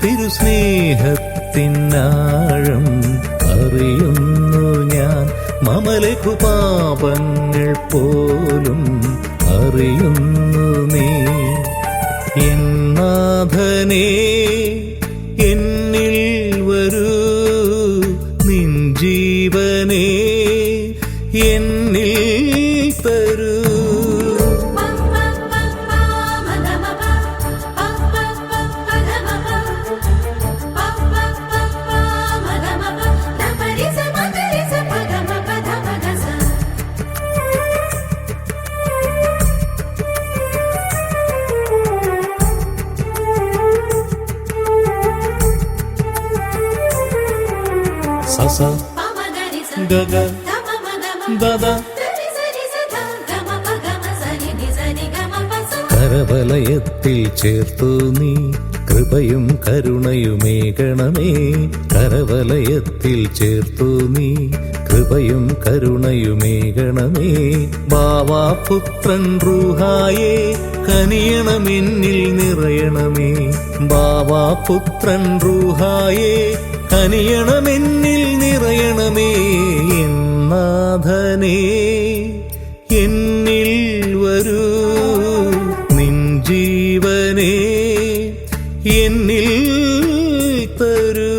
തിരുസ്നേഹത്തിനാഴം അറിയുന്നു ഞാൻ. മമ ലഘുപാപങ്ങൾ പോലും അറിയുന്നു നീ. എന്നാഥനേ എന്നിൽ വരൂ, നിൻ ജീവനേ എന്നിൽ തരൂ. സസ ഗഗ ദദ കരവലയത്തിൽ ചേർത്തു നീ കൃപയും കരുണയുമേകണമേ. കരവലയത്തിൽ ചേർത്തു നീ കൃപയും കരുണയുമേകണമേ. ബാവാപുത്രൻ റൂഹായേ കനിയണമെന്നിൽ നിറയണമേ. ബാവാപുത്രൻ റൂഹായേ കനിയണമെന്നിൽ നിറയണമേ. എന്നാഥനേ എന്നിൽ വരൂ, നിൻ ജീവനേ എന്നിൽ തരൂ.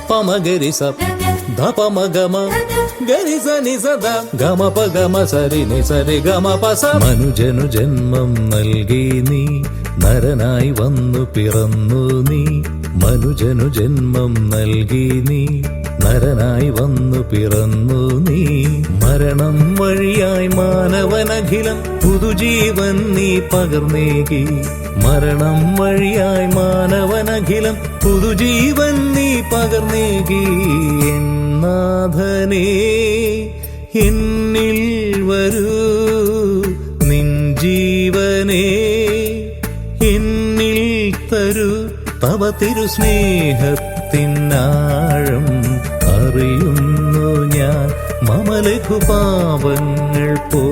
പമഗരിസ ധപമഗമ ഗരിസ നിസദ ഗമ പഗമ സരി നിസരി ഗമ പസ. മനുജനു ജന്മം നൽകി നീ നരനായി വന്നു പിറന്നു നീ. മനുജനു ജന്മം നൽകി നീ നരനായി വന്നു പിറന്നു നീ. മരണം വഴിയായി മാനവനഖിലം പുതുജീവൻ നീ പകർന്നേകി. മരണം വഴിയായി മാനവനഖിലം പുതുജീവൻ നീ പകർന്നേകി. എന്നാഥനേ എന്നിൽ വരൂ, നിൻ ജീവനേ എന്നിൽ തരൂ. തവ തിരുസ്നേഹത്തിനാഴം അറിയുന്നു ഞാൻ. മമ ലഘുപാപങ്ങൾ പോ